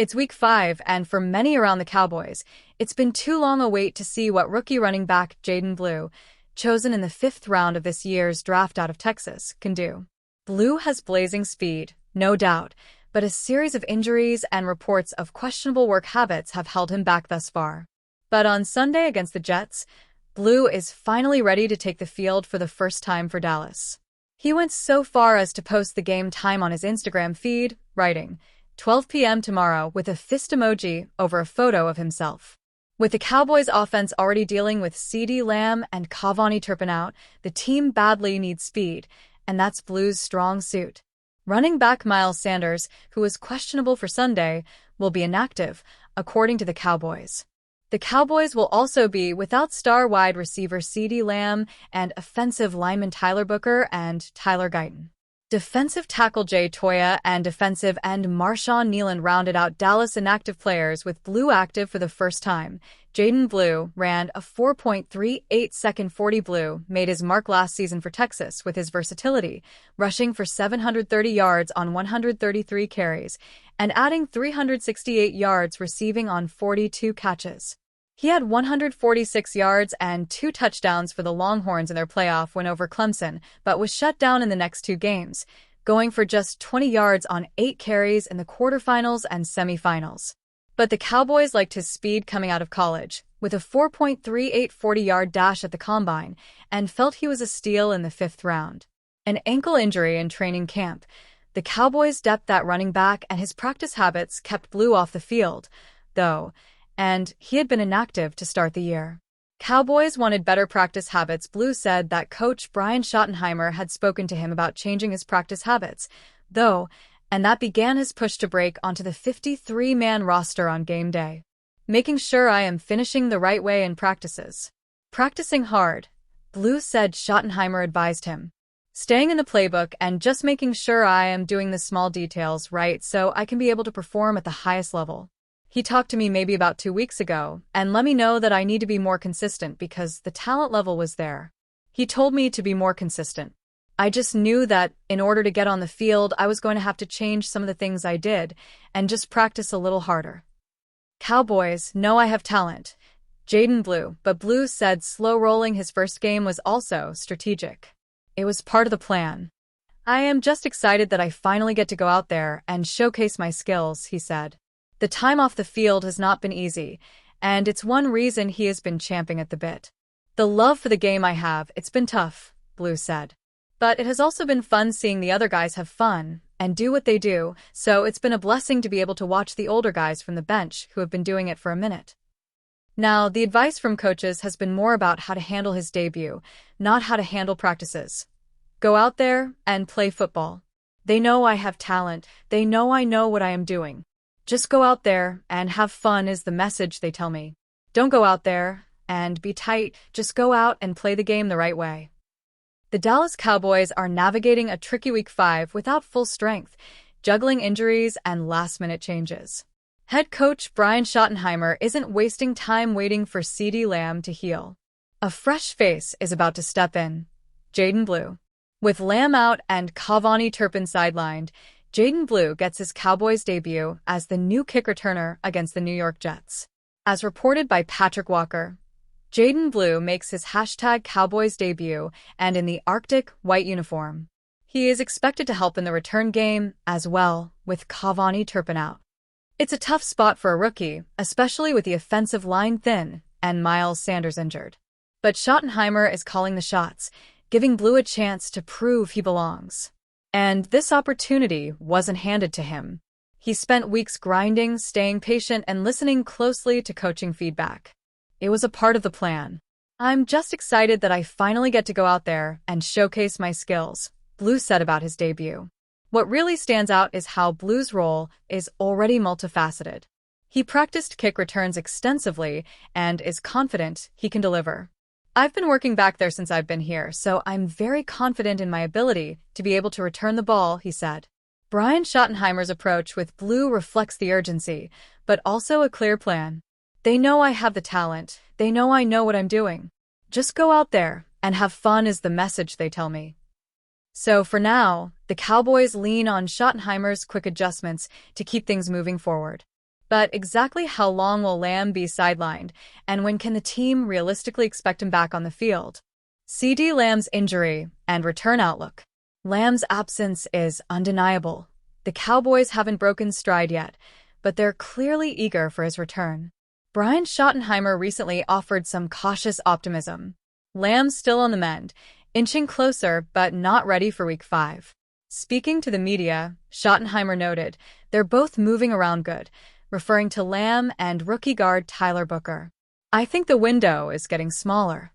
It's week 5, and for many around the Cowboys, it's been too long a wait to see what rookie running back Jaden Blue, chosen in the 5th round of this year's draft out of Texas, can do. Blue has blazing speed, no doubt, but a series of injuries and reports of questionable work habits have held him back thus far. But on Sunday against the Jets, Blue is finally ready to take the field for the first time for Dallas. He went so far as to post the game time on his Instagram feed, writing, 12 p.m. tomorrow with a fist emoji over a photo of himself. With the Cowboys offense already dealing with CeeDee Lamb and Turpin out, the team badly needs speed, and that's Blue's strong suit. Running back Miles Sanders, who is questionable for Sunday, will be inactive, according to the Cowboys. The Cowboys will also be without star wide receiver CeeDee Lamb and offensive lineman Tyler Booker and Tyler Guyton. Defensive tackle Jay Toya and defensive end Marshawn Kneeland rounded out Dallas inactive players, with Blue active for the first time. Jaden Blue ran a 4.38-second 40. Blue made his mark last season for Texas with his versatility, rushing for 730 yards on 133 carries and adding 368 yards receiving on 42 catches. He had 146 yards and 2 touchdowns for the Longhorns in their playoff win over Clemson, but was shut down in the next 2 games, going for just 20 yards on 8 carries in the quarterfinals and semifinals. But the Cowboys liked his speed coming out of college, with a 4.38 40-yard dash at the combine, and felt he was a steal in the 5th round. An ankle injury in training camp, the Cowboys' depth at running back and his practice habits kept Blue off the field, though, and he had been inactive to start the year. Cowboys wanted better practice habits. Blue said that coach Brian Schottenheimer had spoken to him about changing his practice habits, though, and that began his push to break onto the 53-man roster on game day. Making sure I am finishing the right way in practices. Practicing hard, Blue said Schottenheimer advised him. Staying in the playbook and just making sure I am doing the small details right so I can be able to perform at the highest level. He talked to me maybe about 2 weeks ago and let me know that I need to be more consistent because the talent level was there. He told me to be more consistent. I just knew that in order to get on the field, I was going to have to change some of the things I did and just practice a little harder. Cowboys know I have talent, Jaden Blue, but Blue said slow rolling his first game was also strategic. It was part of the plan. I am just excited that I finally get to go out there and showcase my skills, he said. The time off the field has not been easy, and it's one reason he has been champing at the bit. The love for the game I have, it's been tough, Blue said. But it has also been fun seeing the other guys have fun and do what they do, so it's been a blessing to be able to watch the older guys from the bench who have been doing it for a minute. Now, the advice from coaches has been more about how to handle his debut, not how to handle practices. Go out there and play football. They know I have talent. They know I know what I am doing. Just go out there and have fun is the message they tell me. Don't go out there and be tight. Just go out and play the game the right way. The Dallas Cowboys are navigating a tricky week 5 without full strength, juggling injuries and last-minute changes. Head coach Brian Schottenheimer isn't wasting time waiting for CeeDee Lamb to heal. A fresh face is about to step in, Jaden Blue. With Lamb out and Turpin sidelined, Jaden Blue gets his Cowboys debut as the new kick returner against the New York Jets. As reported by Patrick Walker, Jaden Blue makes his #Cowboys debut and in the Arctic white uniform. He is expected to help in the return game as well, with Turpin out. It's a tough spot for a rookie, especially with the offensive line thin and Miles Sanders injured. But Schottenheimer is calling the shots, giving Blue a chance to prove he belongs. And this opportunity wasn't handed to him. He spent weeks grinding, staying patient, and listening closely to coaching feedback. It was a part of the plan. I'm just excited that I finally get to go out there and showcase my skills, Blue said about his debut. What really stands out is how Blue's role is already multifaceted. He practiced kick returns extensively and is confident he can deliver. I've been working back there since I've been here, so I'm very confident in my ability to be able to return the ball, he said. Brian Schottenheimer's approach with Blue reflects the urgency, but also a clear plan. They know I have the talent. They know I know what I'm doing. Just go out there and have fun is the message they tell me. So for now, the Cowboys lean on Schottenheimer's quick adjustments to keep things moving forward. But exactly how long will Lamb be sidelined, and when can the team realistically expect him back on the field? CeeDee Lamb's injury and return outlook. Lamb's absence is undeniable. The Cowboys haven't broken stride yet, but they're clearly eager for his return. Brian Schottenheimer recently offered some cautious optimism. Lamb's still on the mend, inching closer but not ready for Week 5. Speaking to the media, Schottenheimer noted, "They're both moving around good," referring to Lamb and rookie guard Tyler Booker. "I think the window is getting smaller."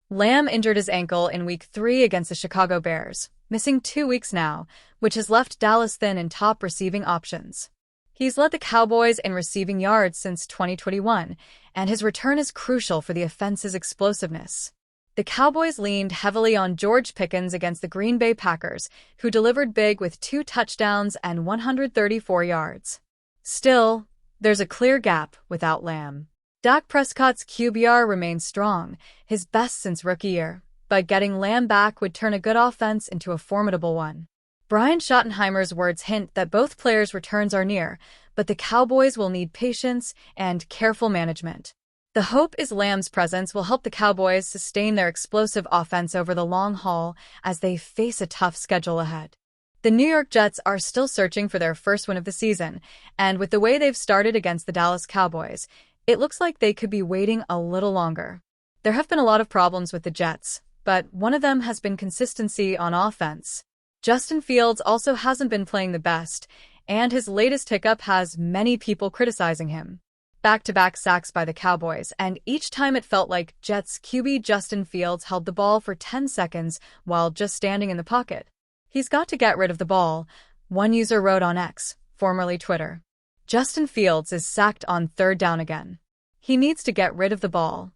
Lamb injured his ankle in Week 3 against the Chicago Bears, missing 2 weeks now, which has left Dallas thin in top receiving options. He's led the Cowboys in receiving yards since 2021, and his return is crucial for the offense's explosiveness. The Cowboys leaned heavily on George Pickens against the Green Bay Packers, who delivered big with 2 touchdowns and 134 yards. Still, there's a clear gap without Lamb. Dak Prescott's QBR remains strong, his best since rookie year, but getting Lamb back would turn a good offense into a formidable one. Brian Schottenheimer's words hint that both players' returns are near, but the Cowboys will need patience and careful management. The hope is Lamb's presence will help the Cowboys sustain their explosive offense over the long haul as they face a tough schedule ahead. The New York Jets are still searching for their first win of the season, and with the way they've started against the Dallas Cowboys, it looks like they could be waiting a little longer. There have been a lot of problems with the Jets, but one of them has been consistency on offense. Justin Fields also hasn't been playing the best, and his latest hiccup has many people criticizing him. Back-to-back sacks by the Cowboys, and each time it felt like Jets QB Justin Fields held the ball for 10 seconds while just standing in the pocket. "He's got to get rid of the ball," one user wrote on X, formerly Twitter. Justin Fields is sacked on 3rd down again. He needs to get rid of the ball.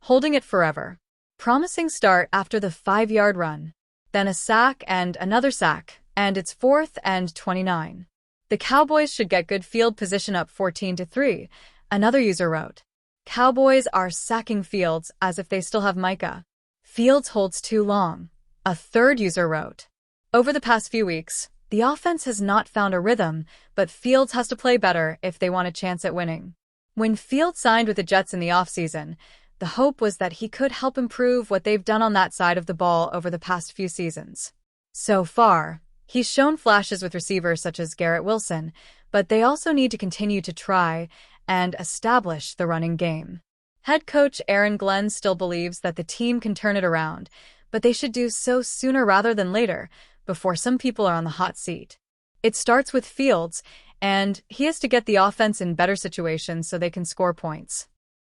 Holding it forever. Promising start after the 5-yard run. Then a sack and another sack, and it's 4th and 29. "The Cowboys should get good field position up 14-3, another user wrote. "Cowboys are sacking Fields as if they still have Micah. Fields holds too long," a third user wrote. Over the past few weeks, the offense has not found a rhythm, but Fields has to play better if they want a chance at winning. When Fields signed with the Jets in the offseason, the hope was that he could help improve what they've done on that side of the ball over the past few seasons. So far, he's shown flashes with receivers such as Garrett Wilson, but they also need to continue to try and establish the running game. Head coach Aaron Glenn still believes that the team can turn it around, but they should do so sooner rather than later, before some people are on the hot seat. It starts with Fields, and he has to get the offense in better situations so they can score points.